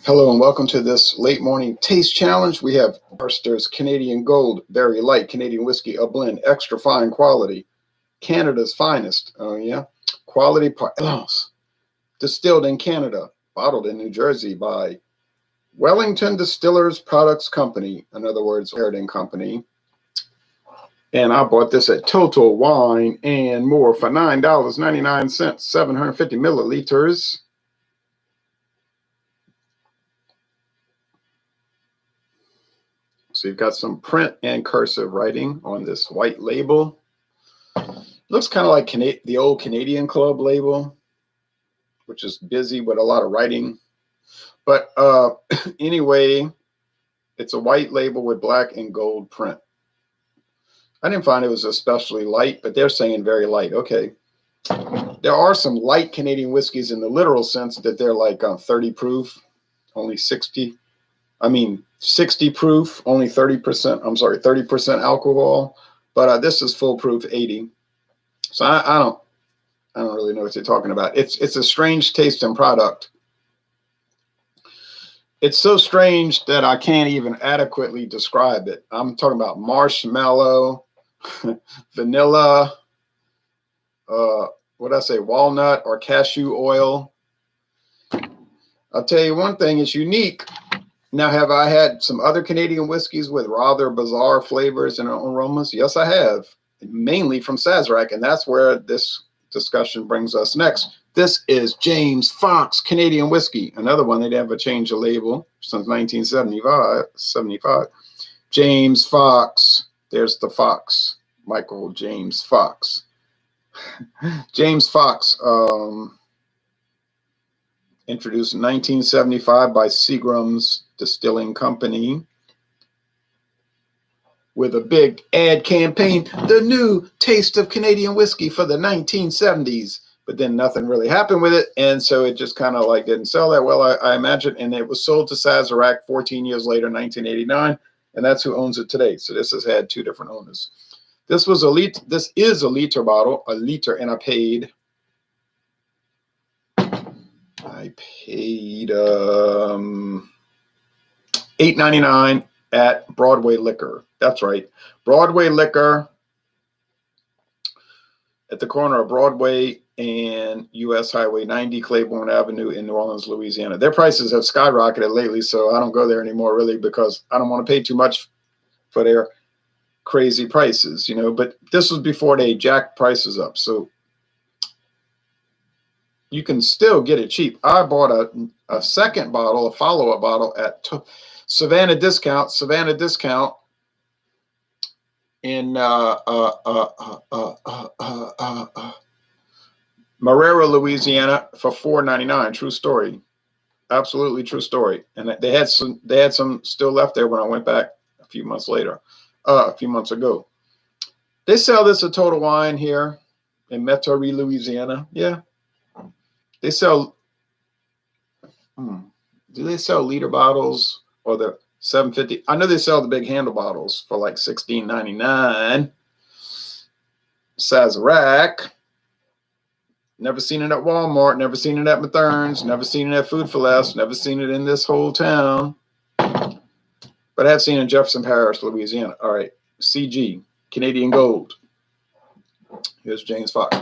Hello and welcome to this late morning taste challenge. We have Barrister's Canadian Gold, very light Canadian whiskey, a blend, extra fine quality, Canada's finest. Oh yeah, quality Parlance, distilled in Canada, bottled in New Jersey by Wellington Distillers Products Company. In other words, Laird and Company. And I bought this at Total Wine and More for $9.99, 750 milliliters. So you've got some print and cursive writing on this white label. Looks kind of like the old Canadian Club label, which is busy with a lot of writing. But anyway, it's a white label with black and gold print. I didn't find it was especially light, but they're saying very light. Okay. There are some light Canadian whiskeys in the literal sense that they're like 30 proof, only 60 proof, only 30%. I'm sorry, 30% alcohol. But this is full proof, 80. So I don't really know what you're talking about. It's a strange tasting product. It's so strange that I can't even adequately describe it. I'm talking about marshmallow, vanilla, what did I say, walnut or cashew oil. I'll tell you one thing, it's unique. Now, have I had some other Canadian whiskeys with rather bizarre flavors and aromas? Yes, I have, mainly from Sazerac, and that's where this discussion brings us next. This is James Foxe Canadian whiskey, another one they never changed the label since 1975. James Foxe, there's the Fox, Michael James Foxe. James Foxe, introduced in 1975 by Seagram's Distilling Company with a big ad campaign, the new taste of Canadian whiskey for the 1970s. But then nothing really happened with it, and so it just kind of like didn't sell that well, I imagine. And it was sold to Sazerac 14 years later, 1989, and that's who owns it today. So this has had two different owners. This was This is a liter bottle, a liter, and I paid $8.99 at Broadway Liquor. That's right, Broadway Liquor at the corner of Broadway and US Highway 90, Claiborne Avenue in New Orleans, Louisiana. Their prices have skyrocketed lately, so I don't go there anymore really because I don't want to pay too much for their crazy prices, But this was before they jacked prices up, so you can still get it cheap. I bought a second bottle, a follow-up bottle at Savannah Discount in Marrero, Louisiana for $4.99. True story, absolutely true story. And they had some still left there when I went back a few months ago. They sell this at Total Wine here in Metairie, Louisiana. Yeah, they sell. Do they sell liter bottles or the 750? I know they sell the big handle bottles for like $16.99. Sazerac. Never seen it at Walmart. Never seen it at Mathern's. Never seen it at Food for Less. Never seen it in this whole town. But I have seen it in Jefferson Parish, Louisiana. All right. CG, Canadian Gold. Here's James Foxe.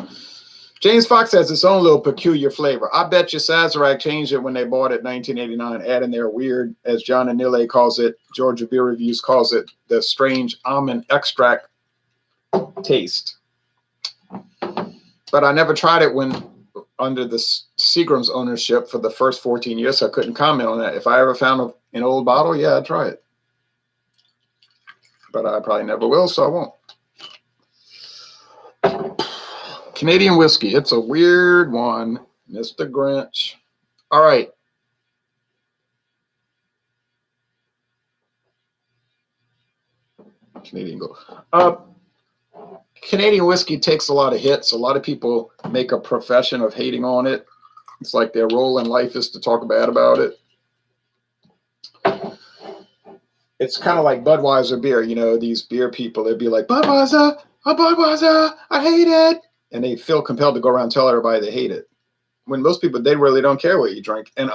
James Foxe has its own little peculiar flavor. I bet you Sazerac changed it when they bought it in 1989, adding their weird, as John Anile calls it, Georgia Beer Reviews calls it, the strange almond extract taste. But I never tried it when under the Seagram's ownership for the first 14 years, so I couldn't comment on that. If I ever found an old bottle, yeah, I'd try it. But I probably never will, so I won't. Canadian whiskey. It's a weird one, Mr. Grinch. All right. Canadian Gold. Canadian whiskey takes a lot of hits. A lot of people make a profession of hating on it. It's like their role in life is to talk bad about it. It's kind of like Budweiser beer. These beer people, they'd be like, Budweiser, I hate it. And they feel compelled to go around and tell everybody they hate it. When most people, they really don't care what you drink. And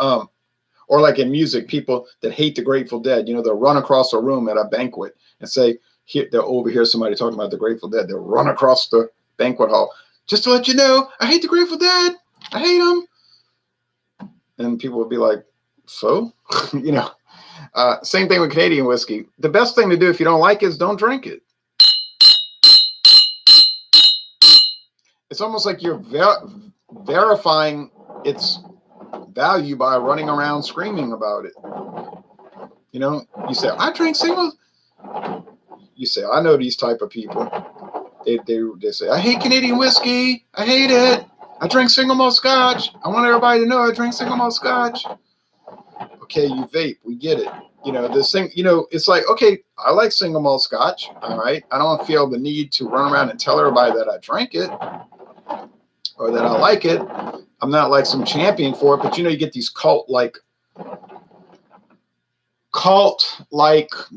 Or like in music, people that hate the Grateful Dead, you know, they'll run across a room at a banquet and say, here, they'll overhear somebody talking about the Grateful Dead. They'll run across the banquet hall. Just to let you know, I hate the Grateful Dead. I hate them. And people will be like, so? You know, same thing with Canadian whiskey. The best thing to do if you don't like it is don't drink it. It's almost like you're verifying its value by running around screaming about it. You know, you say, I drink singles. You say, I know these type of people. They say, I hate Canadian whiskey. I hate it. I drink single malt scotch. I want everybody to know I drink single malt scotch. Okay, you vape. We get it. You know, this thing, you know, it's like, okay, I like single malt scotch. All right. I don't feel the need to run around and tell everybody that I drank it or that I like it. I'm not like some champion for it, but you know, you get these cult-like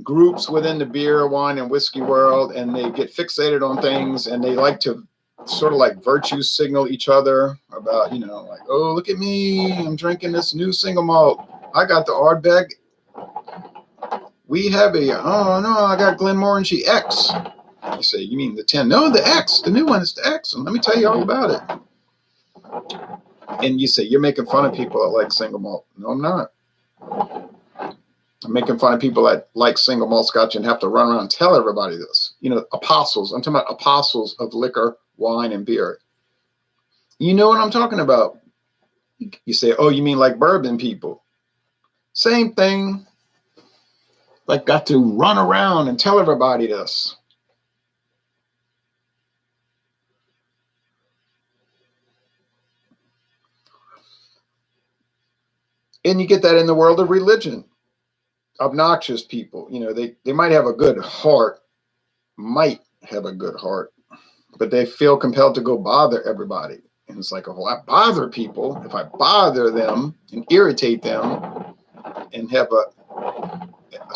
groups within the beer, wine, and whiskey world, and they get fixated on things, and they like to sort of like virtue signal each other about, you know, like, oh, look at me, I'm drinking this new single malt. I got the Ardbeg. We have a, oh no, I got Glenmorangie X. You say, you mean the 10? No, the X, the new one is the X, and let me tell you all about it. And you say, you're making fun of people that like single malt. No, I'm not. I'm making fun of people that like single malt scotch and have to run around and tell everybody this. You know, apostles. I'm talking about apostles of liquor, wine, and beer. You know what I'm talking about. You say, oh, you mean like bourbon people? Same thing. Like, got to run around and tell everybody this. And you get that in the world of religion. Obnoxious people, you know, they might have a good heart, but they feel compelled to go bother everybody. And it's like, oh, I bother people. If I bother them and irritate them and have a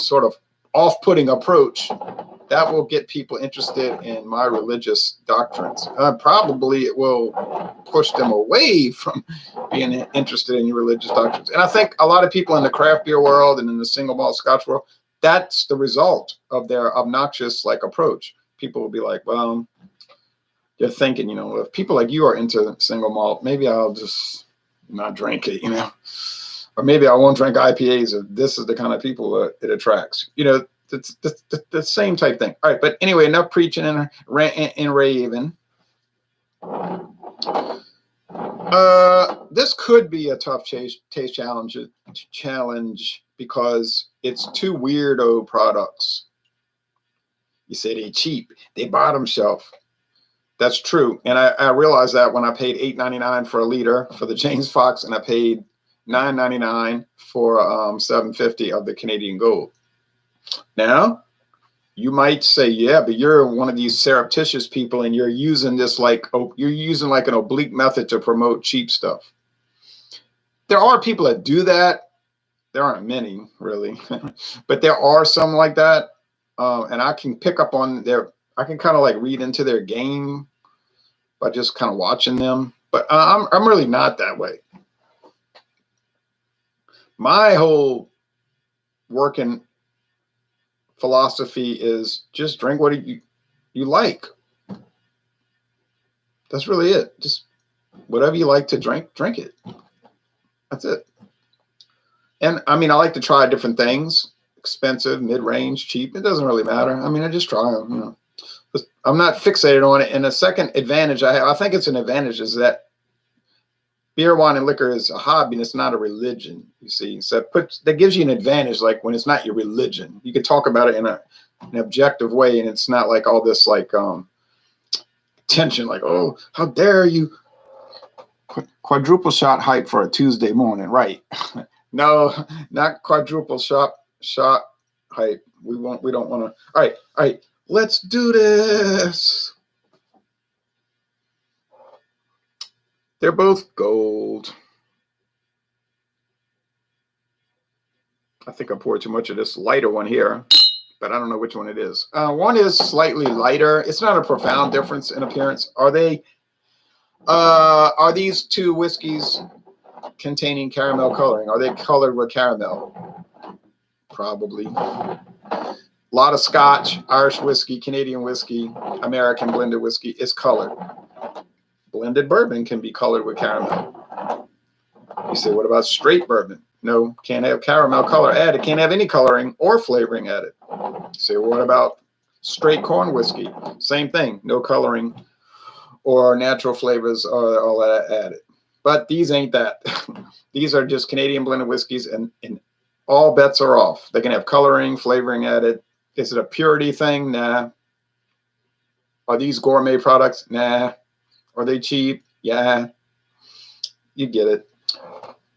sort of off-putting approach, that will get people interested in my religious doctrines. Probably it will push them away from being interested in your religious doctrines. And I think a lot of people in the craft beer world and in the single malt scotch world, that's the result of their obnoxious like approach. People will be like, well, they're thinking, you know, if people like you are into single malt, maybe I'll just not drink it, you know, or maybe I won't drink IPAs if this is the kind of people that it attracts. You know, it's the same type thing. All right, but anyway, enough preaching and raving. This could be a tough taste challenge because it's two weirdo products. You say they cheap, they bottom shelf. That's true, and I realized that when I paid $8.99 for a liter for the James Foxe, and I paid $9.99 for $7.50 of the Canadian Gold. Now, you might say, yeah, but you're one of these surreptitious people and you're using this like, you're using like an oblique method to promote cheap stuff. There are people that do that. There aren't many, really, but there are some like that. And I can pick up on I can kind of like read into their game by just kind of watching them. But I'm really not that way. My whole working philosophy is just drink what you like. That's really it. Just whatever you like to drink, drink it. That's it. And I mean, I like to try different things, expensive, mid-range, cheap. It doesn't really matter. I mean, I just try them, you know. I'm not fixated on it. And the second advantage I think it's an advantage, is that beer, wine, and liquor is a hobby and it's not a religion, you see. So that gives you an advantage, like when it's not your religion. You can talk about it in an objective way, and it's not like all this like tension, like, oh, how dare you. Quadruple shot hype for a Tuesday morning, right? No, not quadruple shot hype. We don't want to. All right, let's do this. They're both gold. I think I poured too much of this lighter one here, but I don't know which one it is. One is slightly lighter. It's not a profound difference in appearance. Are these two whiskeys containing caramel coloring. Are they colored with caramel? Probably. A lot of Scotch, Irish whiskey, Canadian whiskey, American blended whiskey is colored. Blended bourbon can be colored with caramel. You say, what about straight bourbon? No, can't have caramel color added. Can't have any coloring or flavoring added. You say, well, what about straight corn whiskey? Same thing, no coloring or natural flavors or all that added. But these ain't that. These are just Canadian blended whiskeys, and all bets are off. They can have coloring, flavoring added. Is it a purity thing? Nah. Are these gourmet products? Nah. Are they cheap? Yeah. You get it.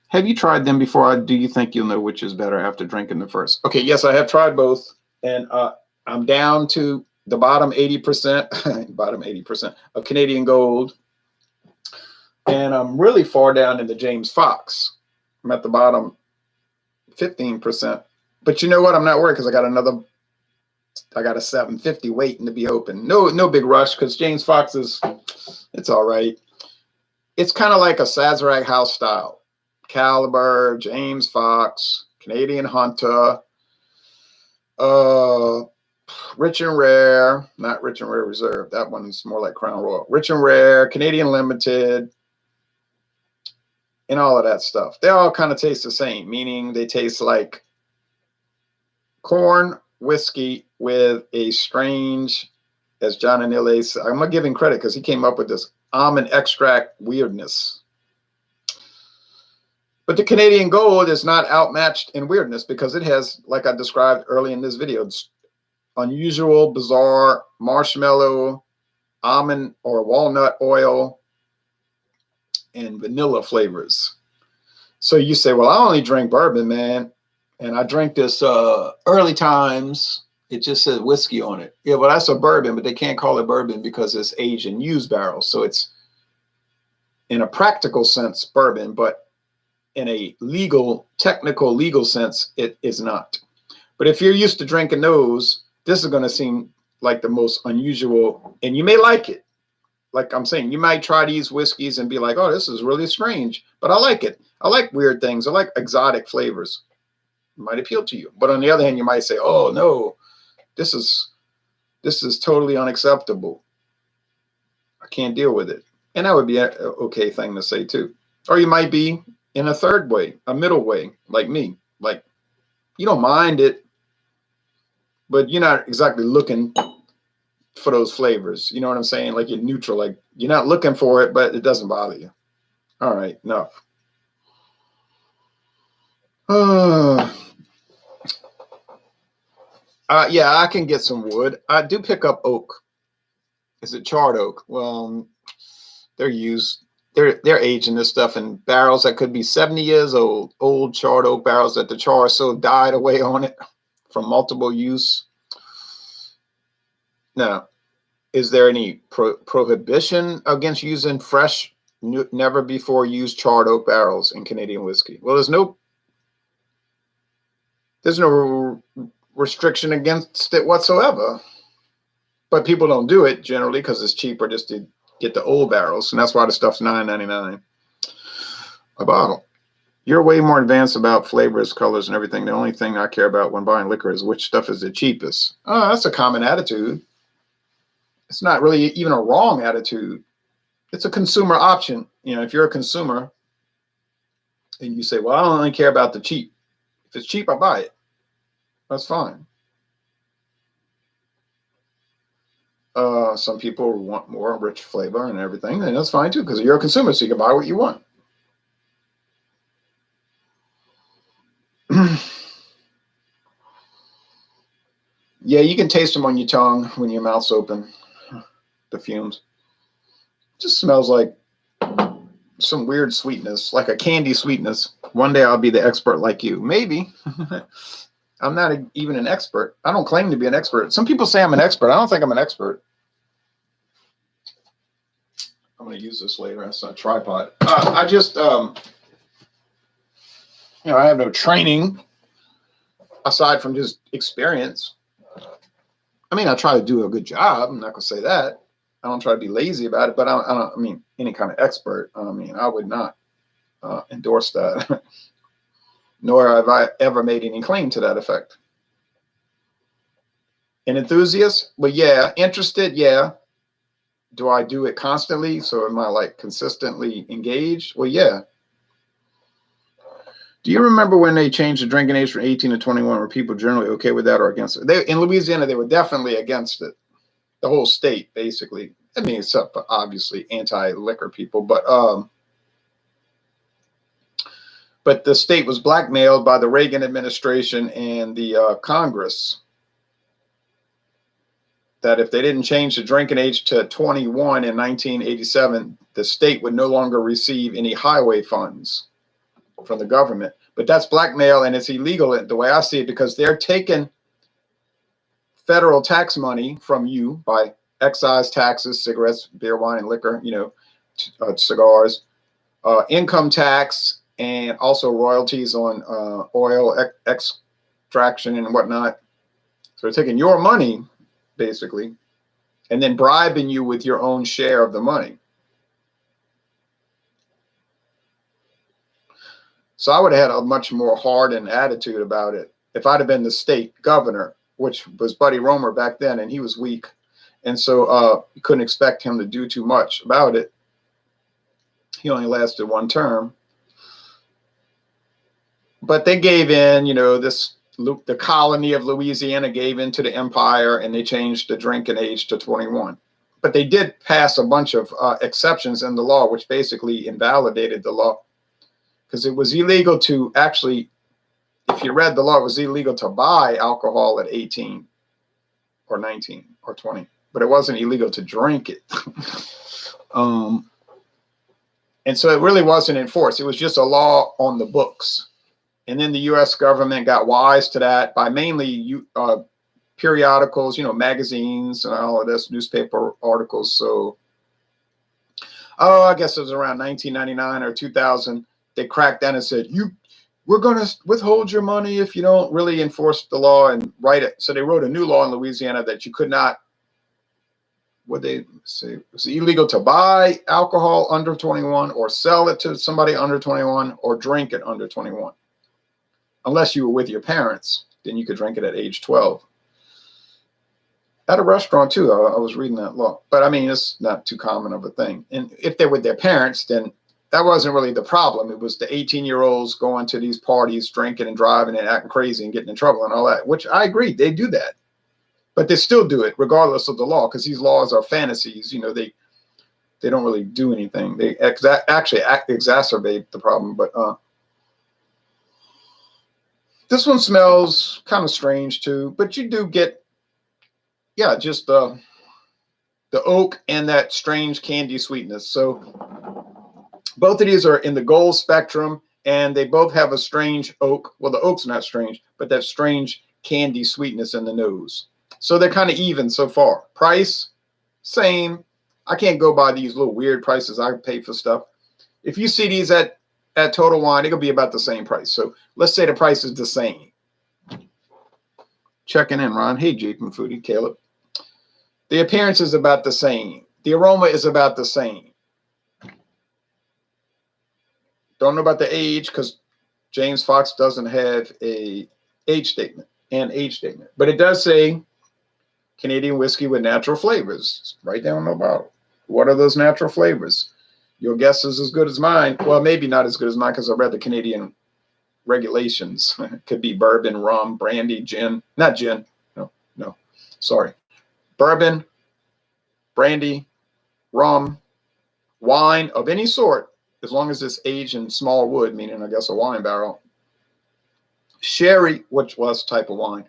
Have you tried them before? Do you think you'll know which is better after drinking the first? Okay, yes, I have tried both, and I'm down to the bottom 80%, bottom 80% of Canadian Gold, and I'm really far down in the James Foxe. I'm at the bottom 15%. But you know what? I'm not worried because I got a 750 waiting to be open. No big rush because James Foxe it's all right. It's kind of like a Sazerac house style. Caliber, James Foxe, Canadian Hunter, Rich and Rare, not Rich and Rare Reserve. That one's more like Crown Royal. Rich and Rare, Canadian Limited, and all of that stuff. They all kind of taste the same, meaning they taste like corn whiskey with a strange, as John Anile said, I'm going to give him credit because he came up with this almond extract weirdness. But the Canadian Gold is not outmatched in weirdness because it has, like I described early in this video, unusual, bizarre marshmallow, almond or walnut oil, and vanilla flavors. So you say, well, I only drink bourbon, man. And I drink this early times. It just says whiskey on it. Yeah, well, that's a bourbon, but they can't call it bourbon because it's aged in used barrels. So it's, in a practical sense, bourbon, but in a technical legal sense, it is not. But if you're used to drinking those, this is going to seem like the most unusual, and you may like it. Like I'm saying, you might try these whiskeys and be like, oh, this is really strange, but I like it. I like weird things. I like exotic flavors. It might appeal to you. But on the other hand, you might say, oh, no, this is totally unacceptable. I can't deal with it. And that would be an okay thing to say, too. Or you might be in a third way, a middle way, like me. Like, you don't mind it, but you're not exactly looking for those flavors. You know what I'm saying? Like, you're neutral. Like, you're not looking for it, but it doesn't bother you. All right, enough. Yeah, I can get some wood. I do pick up oak. Is it charred oak? Well, they're aging this stuff in barrels that could be 70 years old charred oak barrels that the char so died away on it from multiple use. Now, is there any prohibition against using fresh, never before used charred oak barrels in Canadian whiskey? Well, there's no restriction against it whatsoever. But people don't do it generally because it's cheaper just to get the old barrels, and that's why the stuff's $9.99 a bottle. You're way more advanced about flavors, colors, and everything. The only thing I care about when buying liquor is which stuff is the cheapest. Oh, that's a common attitude. It's not really even a wrong attitude. It's a consumer option. You know, if you're a consumer and you say, well, I don't only care about the cheap. If it's cheap, I buy it. That's fine. Some people want more rich flavor and everything, and that's fine too, because you're a consumer, so you can buy what you want. Yeah, you can taste them on your tongue when your mouth's open, the fumes. It just smells like some weird sweetness, like a candy sweetness. One day I'll be the expert like you. Maybe. I'm not even an expert. I don't claim to be an expert. Some people say I'm an expert. I don't think I'm an expert. I'm going to use this later. That's a tripod. I just, I have no training aside from just experience. I mean, I try to do a good job. I'm not going to say that. I don't try to be lazy about it, but I don't mean any kind of expert. I mean, I would not endorse that, nor have I ever made any claim to that effect. An enthusiast? Well, yeah. Interested? Yeah. Do I do it constantly? So am I like consistently engaged? Well, yeah. Do you remember when they changed the drinking age from 18 to 21? Were people generally okay with that or against it? In Louisiana, they were definitely against it. The whole state, basically. I mean, except for obviously anti-liquor people, but the state was blackmailed by the Reagan administration and the Congress that if they didn't change the drinking age to 21 in 1987, the state would no longer receive any highway funds from the government. But that's blackmail, and it's illegal the way I see it, because they're taking federal tax money from you by excise taxes, cigarettes, beer, wine, and liquor, cigars, income tax, and also royalties on oil extraction and whatnot. So they're taking your money, basically, and then bribing you with your own share of the money. So I would have had a much more hardened attitude about it if I'd have been the state governor, which was Buddy Romer back then, and he was weak. And so you couldn't expect him to do too much about it. He only lasted one term. But they gave in, the colony of Louisiana gave in to the empire, and they changed the drinking age to 21. But they did pass a bunch of exceptions in the law, which basically invalidated the law. Because it was illegal to actually, if you read the law, it was illegal to buy alcohol at 18 or 19 or 20, but it wasn't illegal to drink it. And so it really wasn't enforced. It was just a law on the books. And then the U.S. government got wise to that by mainly periodicals, magazines and all of this, newspaper articles. So, I guess it was around 1999 or 2000. They cracked down and said, we're going to withhold your money if you don't really enforce the law and write it. So they wrote a new law in Louisiana that you could not, what they say, it was illegal to buy alcohol under 21 or sell it to somebody under 21 or drink it under 21. Unless you were with your parents, then you could drink it at age 12. At a restaurant too, I was reading that law. But I mean, it's not too common of a thing. And if they're with their parents, then that wasn't really the problem. It was the 18-year-olds going to these parties, drinking and driving and acting crazy and getting in trouble and all that, which I agree, they do that. But they still do it regardless of the law, because these laws are fantasies. They don't really do anything. They actually exacerbate the problem. But this one smells kind of strange too. But you do get, just the oak and that strange candy sweetness. So both of these are in the gold spectrum, and they both have a strange oak. Well, the oak's not strange, but that strange candy sweetness in the nose. So they're kind of even so far. Price, same. I can't go by these little weird prices I pay for stuff. If you see these at Total Wine, it'll be about the same price. So let's say the price is the same. Checking in, Ron. Hey, Jake and Foodie, Caleb. The appearance is about the same. The aroma is about the same. Don't know about the age, because James Foxe doesn't have an age statement. But it does say Canadian whiskey with natural flavors. Right down the bottle. What are those natural flavors? Your guess is as good as mine. Well, maybe not as good as mine, because I read the Canadian regulations. It could be bourbon, rum, brandy, gin. Not gin. No. Sorry. Bourbon, brandy, rum, wine of any sort, as long as it's aged in small wood, meaning I guess a wine barrel. Sherry, which was type of wine,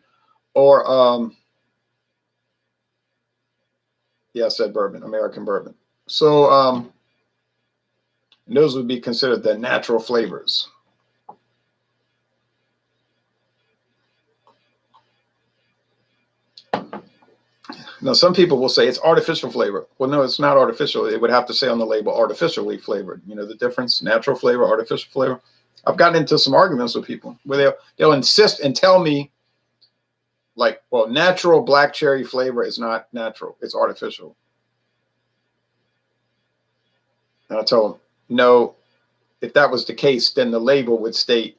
or I said bourbon, American bourbon. So those would be considered the natural flavors. Now, some people will say it's artificial flavor. Well, no, it's not artificial. It would have to say on the label artificially flavored. You know the difference? Natural flavor, artificial flavor. I've gotten into some arguments with people where they'll insist and tell me, like, well, natural black cherry flavor is not natural. It's artificial. And I tell them, no, if that was the case, then the label would state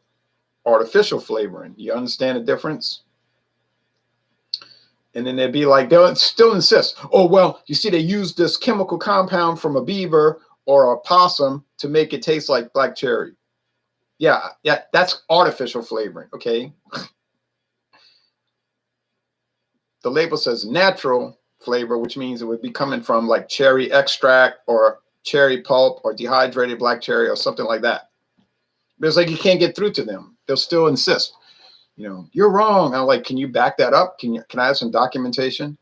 artificial flavoring. You understand the difference? And then they'd be like, they'll still insist, oh, well, you see, they use this chemical compound from a beaver or a possum to make it taste like black cherry. Yeah, that's artificial flavoring, okay? The label says natural flavor, which means it would be coming from like cherry extract or cherry pulp or dehydrated black cherry or something like that. But it's like you can't get through to them. They'll still insist. You know, you're wrong. I'm like, can you back that up? Can I have some documentation?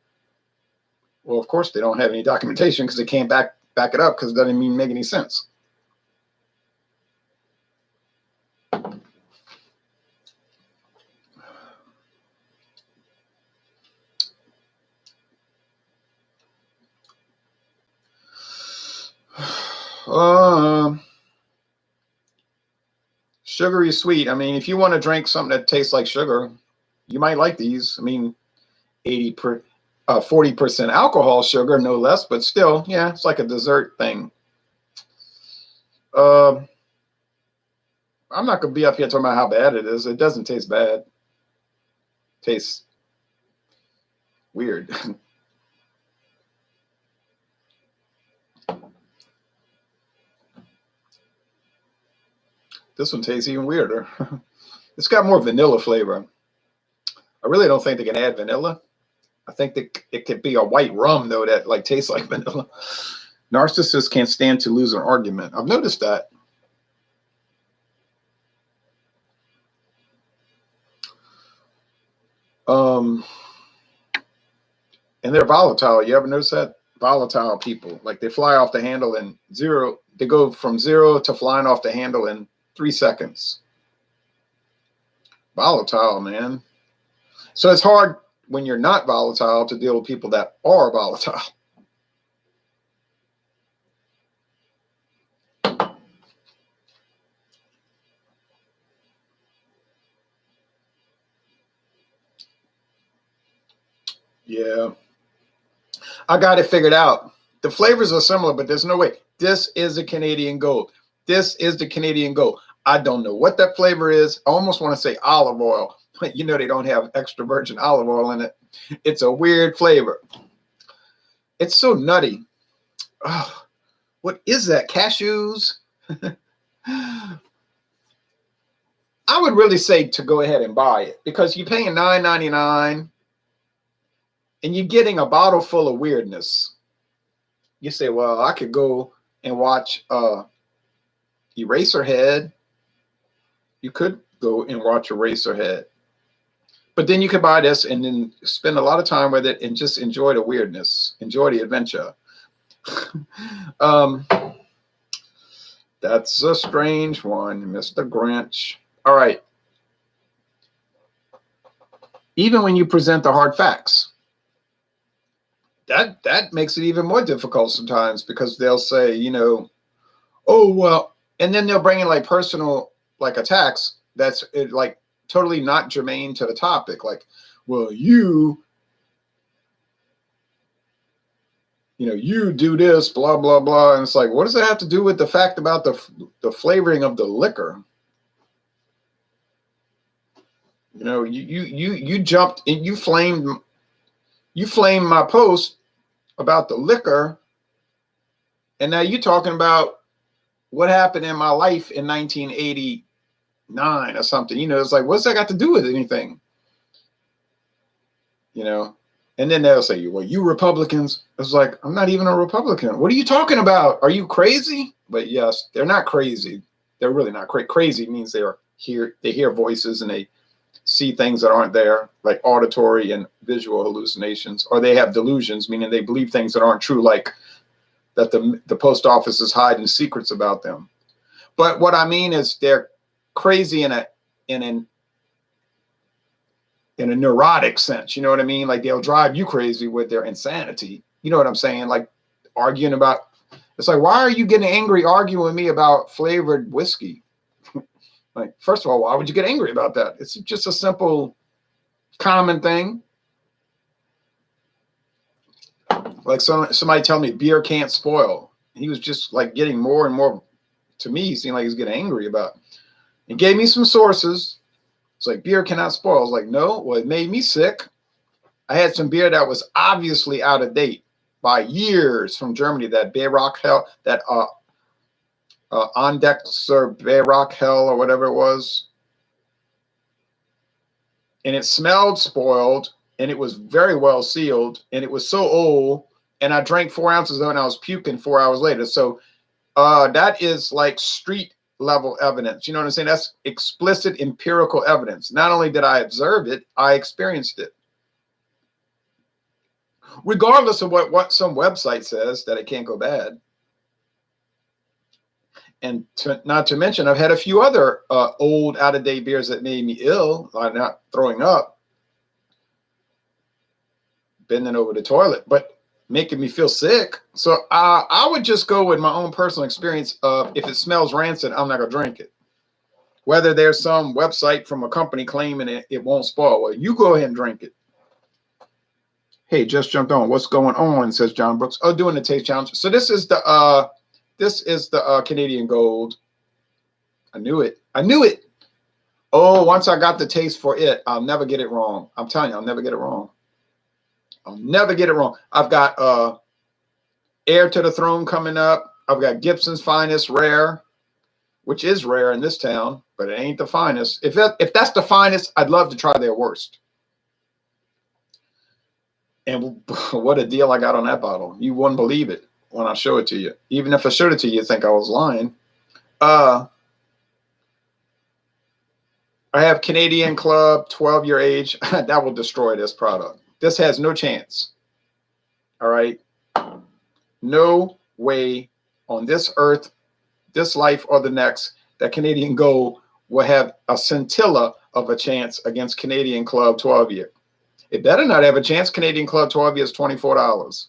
Well, of course they don't have any documentation because they can't back it up because it doesn't even make any sense. Sugary sweet. I mean, if you want to drink something that tastes like sugar, you might like these. I mean, 40% alcohol sugar, no less, but still, yeah, it's like a dessert thing. I'm not gonna be up here talking about how bad it is. It doesn't taste bad. It tastes weird. This one tastes even weirder. It's got more vanilla flavor. I really don't think they can add vanilla. I think that it could be a white rum though that like tastes like vanilla. Narcissists can't stand to lose an argument. I've noticed that. And they're volatile. You ever notice that? Volatile people, like they fly off the handle in zero. They go from 0 to flying off the handle in 3 seconds. Volatile, man. So it's hard when you're not volatile to deal with people that are volatile. Yeah. I got it figured out. The flavors are similar, but there's no way. This is the Canadian Gold. This is the Canadian Gold. I don't know what that flavor is. I almost want to say olive oil. You know, they don't have extra virgin olive oil in it. It's a weird flavor. It's so nutty. Oh, what is that? Cashews? I would really say to go ahead and buy it because you're paying $9.99 and you're getting a bottle full of weirdness. You say, well, I could go and watch Eraserhead. You could go and watch Eraserhead. But then you could buy this and then spend a lot of time with it and just enjoy the weirdness, enjoy the adventure. That's a strange one, Mr. Grinch. All right. Even when you present the hard facts, that makes it even more difficult sometimes because they'll say, you know, oh, well, and then they'll bring in like personal like attacks that's like totally not germane to the topic. Like, well, you do this, blah, blah, blah. And it's like, what does that have to do with the fact about the flavoring of the liquor? You know, you jumped and you flamed my post about the liquor. And now you're talking about what happened in my life in 1989 or something. You know, it's like, what's that got to do with anything? You know, and then they'll say, well, you Republicans. It's like, I'm not even a Republican. What are you talking about? Are you crazy? But yes, they're not crazy. They're really not crazy. Crazy means they hear voices and they see things that aren't there, like auditory and visual hallucinations, or they have delusions, meaning they believe things that aren't true, like that the post office is hiding secrets about them. But what I mean is they're crazy in a neurotic sense. You know what I mean? Like they'll drive you crazy with their insanity. You know what I'm saying? Like arguing about, it's like, why are you getting angry arguing with me about flavored whiskey? Like, first of all, why would you get angry about that? It's just a simple, common thing. Like somebody tell me beer can't spoil. He was just like getting more and more to me, he seemed like he was getting angry about it. He gave me some sources. It's like, beer cannot spoil. I was like, no. Well, it made me sick. I had some beer that was obviously out of date by years from Germany. That Barock Hell, that Andexer Barock Hell or whatever it was. And it smelled spoiled, and it was very well sealed, and it was so old. And I drank 4 ounces of it, and I was puking 4 hours later. So that is like street level evidence. You know what I'm saying? That's explicit empirical evidence. Not only did I observe it, I experienced it. Regardless of what some website says that it can't go bad. And not to mention, I've had a few other old, out-of-date beers that made me ill. I'm not throwing up, bending over the toilet, but making me feel sick. So I would just go with my own personal experience of, if it smells rancid, I'm not going to drink it. Whether there's some website from a company claiming it won't spoil, well, you go ahead and drink it. Hey, just jumped on. What's going on, says John Brooks. Oh, doing the taste challenge. So this is the Canadian Gold. I knew it. I knew it. Oh, once I got the taste for it, I'll never get it wrong. I'm telling you, I'll never get it wrong. I'll never get it wrong. I've got Heir to the Throne coming up. I've got Gibson's Finest Rare, which is rare in this town, but it ain't the finest. If that's the finest, I'd love to try their worst. And what a deal I got on that bottle. You wouldn't believe it when I show it to you. Even if I showed it to you, you'd think I was lying. I have Canadian Club, 12-year age. That will destroy this product. This has no chance. All right? No way on this earth, this life, or the next that Canadian Gold will have a scintilla of a chance against Canadian Club 12-year. It better not have a chance. Canadian Club 12-year is $24.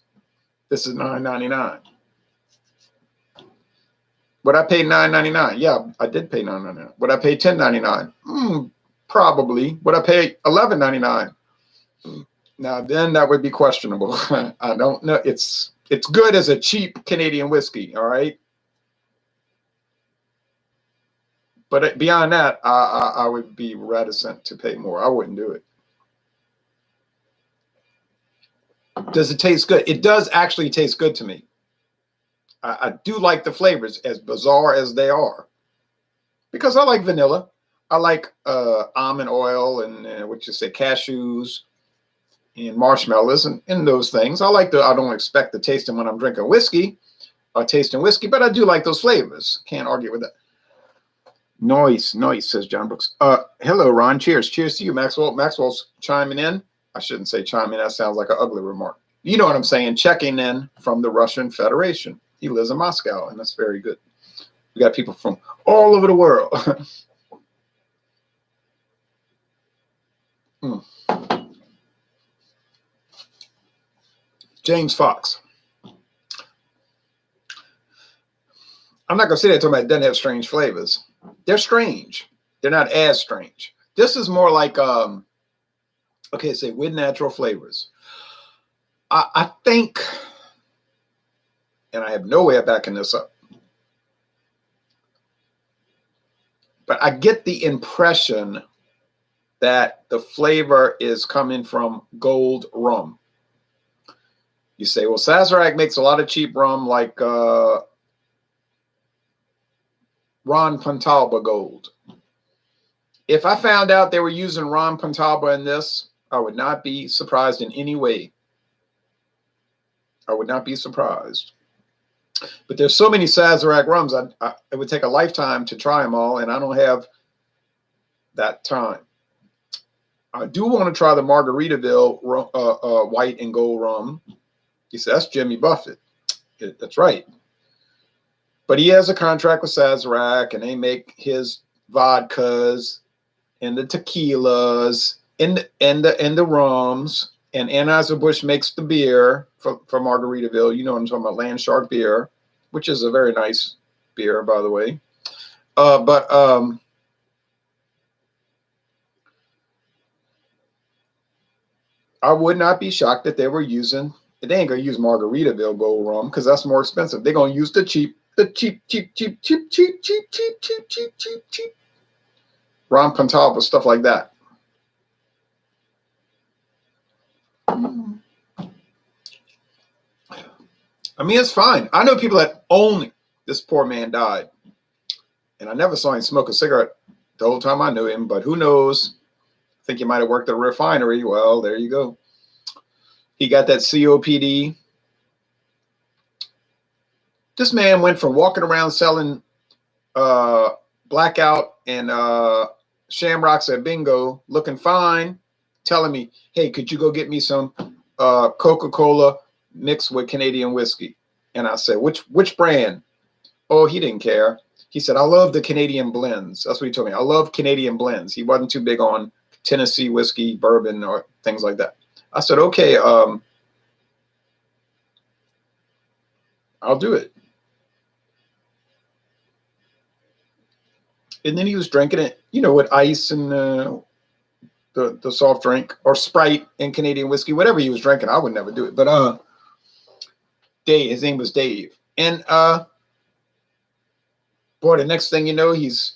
This is $9.99. Would I pay $9.99? Yeah, I did pay $9.99. Would I pay $10.99? Probably. Would I pay $11.99? Now then, that would be questionable. I don't know. It's good as a cheap Canadian whiskey. All right. But beyond that, I would be reticent to pay more. I wouldn't do it. Does it taste good? It does actually taste good to me. I do like the flavors, as bizarre as they are, because I like vanilla. I like almond oil and what you say, cashews and marshmallows and those things. I don't expect to taste them when I'm drinking whiskey or tasting whiskey, but I do like those flavors. Can't argue with that. Noise, says John Brooks. Hello, Ron. Cheers to you, Maxwell. Maxwell's chiming in. I shouldn't say chiming. That sounds like an ugly remark. You know what I'm saying? Checking in from the Russian Federation. He lives in Moscow, and that's very good. We got people from all over the world. James Foxe. I'm not going to say that talking about it doesn't have strange flavors. They're strange. They're not as strange. This is more like, okay, say with natural flavors. I think, and I have no way of backing this up, but I get the impression that the flavor is coming from gold rum. You say, well, Sazerac makes a lot of cheap rum like Ron Pontalba Gold. If I found out they were using Ron Pontalba in this, I would not be surprised in any way. I would not be surprised. But there's so many Sazerac rums, it would take a lifetime to try them all, and I don't have that time. I do want to try the Margaritaville white and gold rum. He said, that's Jimmy Buffett. That's right. But he has a contract with Sazerac, and they make his vodkas and the tequilas and the rums. And Anheuser-Busch makes the beer for Margaritaville. You know what I'm talking about, Land Shark beer, which is a very nice beer, by the way. But I would not be shocked that they were using, they ain't going to use Margaritaville gold rum because that's more expensive. They're going to use the cheap The cheap. Ron Pontalba, stuff like that. I mean, it's fine. I know people that only, this poor man died. And I never saw him smoke a cigarette the whole time I knew him, but who knows? I think he might have worked at a refinery. Well, there you go. He got that COPD. This man went from walking around selling blackout and shamrocks at bingo, looking fine, telling me, hey, could you go get me some Coca-Cola mixed with Canadian whiskey? And I said, which brand? Oh, he didn't care. He said, I love the Canadian blends. That's what he told me. I love Canadian blends. He wasn't too big on Tennessee whiskey, bourbon, or things like that. I said, okay, I'll do it. And then he was drinking it, you know, with ice and the soft drink or Sprite and Canadian whiskey, whatever he was drinking. I would never do it. But Dave, his name was Dave. And boy, the next thing you know, he's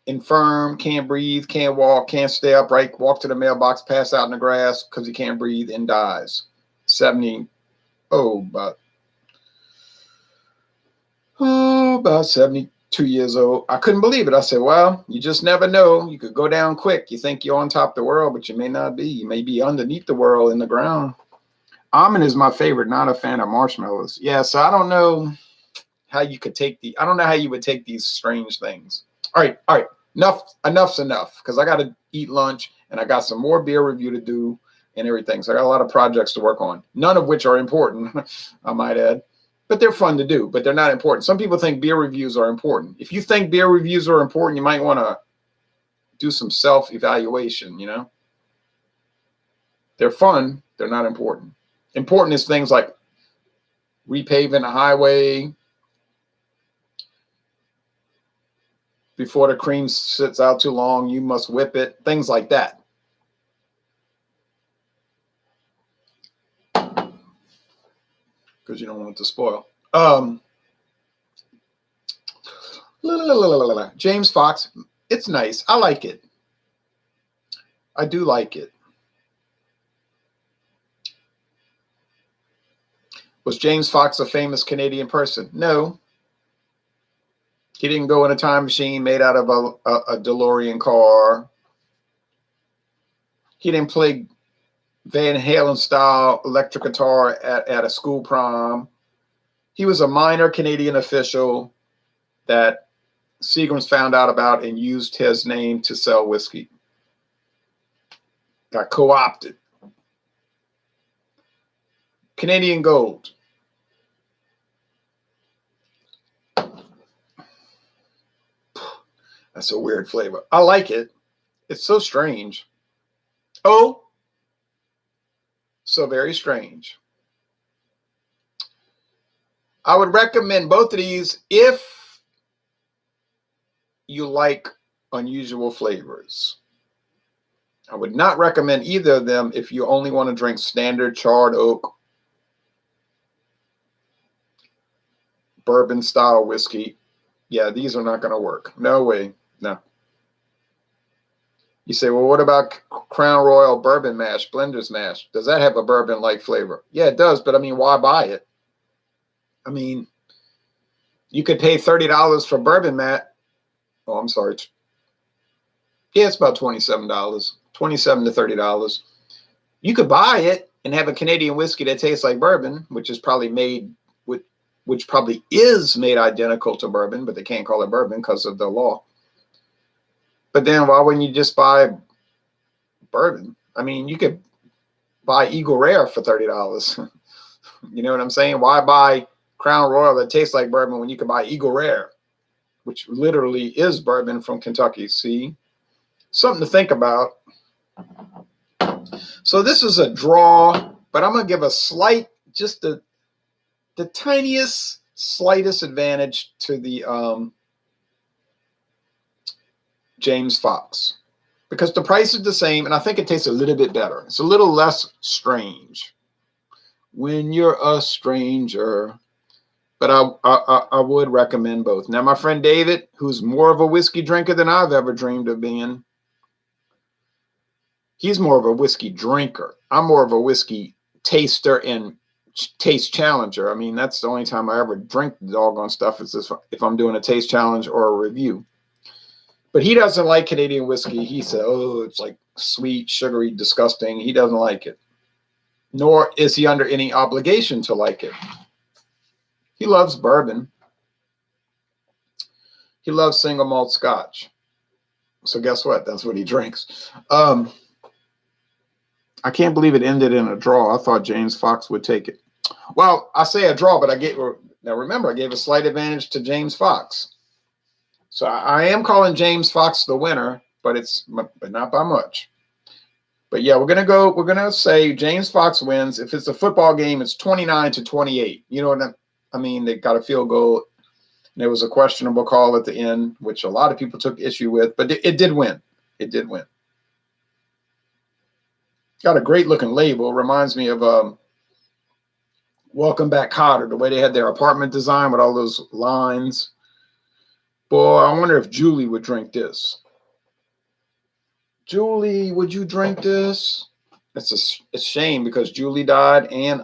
infirm, can't breathe, can't walk, can't stay upright, walk to the mailbox, pass out in the grass because he can't breathe and dies. About 72 years old. I couldn't believe it. I said, well, you just never know. You could go down quick. You think you're on top of the world, but you may not be. You may be underneath the world in the ground. Almond is my favorite, not a fan of marshmallows. Yeah, so I don't know how you could take I don't know how you would take these strange things. All right. Enough's enough, because I got to eat lunch and I got some more beer review to do and everything. So I got a lot of projects to work on, none of which are important, I might add, but they're fun to do, but they're not important. Some people think beer reviews are important. If you think beer reviews are important, you might want to do some self-evaluation, you know? They're fun. They're not important. Important is things like repaving a highway, before the cream sits out too long, you must whip it. Things like that. Because you don't want it to spoil. James Foxe. It's nice. I like it. I do like it. Was James Foxe a famous Canadian person? No. He didn't go in a time machine made out of a DeLorean car. He didn't play Van Halen style electric guitar at a school prom. He was a minor Canadian official that Seagrams found out about and used his name to sell whiskey. Got co-opted. Canadian Gold. That's a weird flavor. I like it. It's so strange. Oh, so very strange. I would recommend both of these if you like unusual flavors. I would not recommend either of them if you only want to drink standard charred oak bourbon style whiskey. Yeah, these are not going to work. No way. No. You say, well, what about Crown Royal Bourbon Mash, Blender's Mash? Does that have a bourbon-like flavor? Yeah, it does, but I mean, why buy it? I mean, you could pay $30 for bourbon mat. Oh, I'm sorry. Yeah, it's about $27, $27 to $30. You could buy it and have a Canadian whiskey that tastes like bourbon, which is probably made with, which probably is made identical to bourbon, but they can't call it bourbon because of the law. But then why wouldn't you just buy bourbon? I mean, you could buy Eagle Rare for $30. You know what I'm saying? Why buy Crown Royal that tastes like bourbon when you can buy Eagle Rare, which literally is bourbon from Kentucky? See? Something to think about. So this is a draw, but I'm going to give a slight, just the tiniest, slightest advantage to the James Foxe, because the price is the same, and I think it tastes a little bit better. It's a little less strange. When you're a stranger, But I would recommend both. Now, my friend David, who's more of a whiskey drinker than I've ever dreamed of being, he's more of a whiskey drinker. I'm more of a whiskey taster and taste challenger. I mean, that's the only time I ever drink the doggone stuff is if I'm doing a taste challenge or a review. But he doesn't like Canadian whiskey. He said, oh, it's like sweet, sugary, disgusting. He doesn't like it. Nor is he under any obligation to like it. He loves bourbon. He loves single malt scotch. So guess what? That's what he drinks. I can't believe it ended in a draw. I thought James Foxe would take it. Well, I say a draw, but now remember, I gave a slight advantage to James Foxe. So I am calling James Foxe the winner, but not by much. But yeah, we're gonna say James Foxe wins. If it's a football game, it's 29-28. You know what I mean? They got a field goal. There was a questionable call at the end, which a lot of people took issue with, but it did win. It did win. Got a great looking label. Reminds me of Welcome Back, Kotter, the way they had their apartment design with all those lines. Boy, I wonder if Julie would drink this. Julie, would you drink this? It's a shame because Julie died and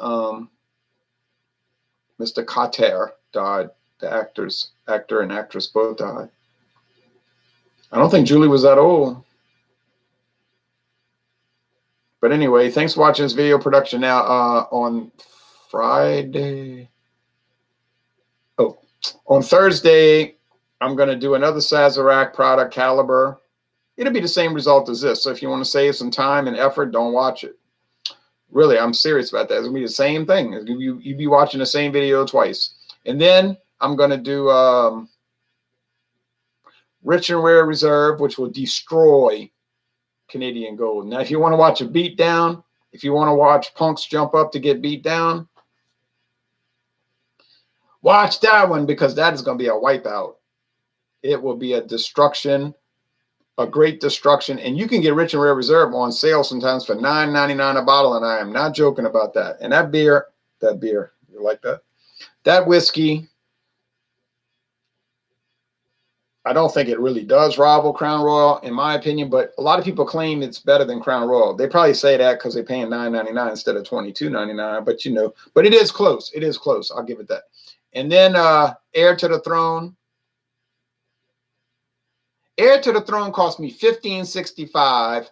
Mr. Kotter died. The actor and actress both died. I don't think Julie was that old. But anyway, thanks for watching this video production. Now on Friday. Oh, on Thursday, I'm going to do another Sazerac product, Caliber. It'll be the same result as this. So if you want to save some time and effort, don't watch it. Really, I'm serious about that. It's going to be the same thing. You'd be watching the same video twice. And then I'm going to do Rich and Rare Reserve, which will destroy Canadian Gold. Now, if you want to watch a beatdown, if you want to watch punks jump up to get beat down, watch that one because that is going to be a wipeout. It will be a destruction, a great destruction. And you can get Rich and Rare Reserve on sale sometimes for $9.99 a bottle, and I am not joking about that. And that beer, you like that? That whiskey, I don't think it really does rival Crown Royal, in my opinion, but a lot of people claim it's better than Crown Royal. They probably say that because they're paying $9.99 instead of $22.99, but but it is close. It is close. I'll give it that. And then Heir to the Throne. Heir to the Throne cost me $15.65,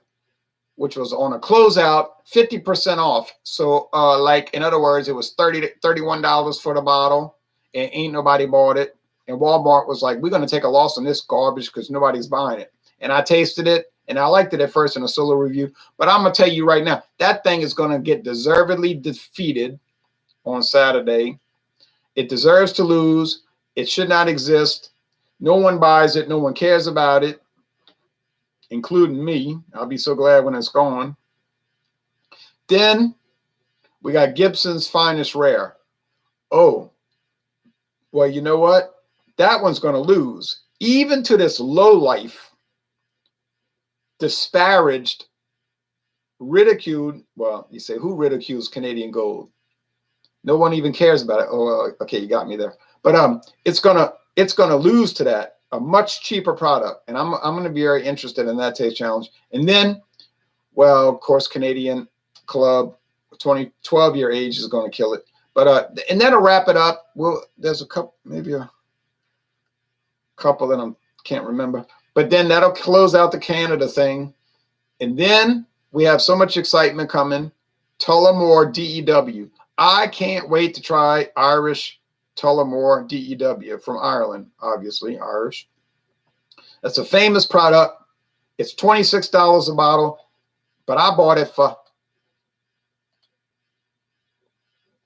which was on a closeout, 50% off. So like, in other words, it was $31 for the bottle, and ain't nobody bought it. And Walmart was like, we're going to take a loss on this garbage because nobody's buying it. And I tasted it, and I liked it at first in a solo review. But I'm going to tell you right now, that thing is going to get deservedly defeated on Saturday. It deserves to lose. It should not exist. No one buys it. No one cares about it, including me. I'll be so glad when it's gone. Then we got Gibson's Finest Rare. Oh, well, you know what? That one's going to lose. Even to this lowlife, disparaged, ridiculed. Well, you say, who ridicules Canadian Gold? No one even cares about it. Oh, okay, you got me there. But it's gonna lose to that, a much cheaper product. And I'm gonna be very interested in that taste challenge. And then, well, of course, Canadian Club, 12-year age is going to kill it. But and that'll wrap it up. Well, there's a couple, maybe a couple that I can't remember. But then that'll close out the Canada thing. And then we have so much excitement coming. Tullamore DEW. I can't wait to try Irish Tullamore DEW from Ireland, obviously Irish. That's a famous product. It's $26 a bottle, but I bought it for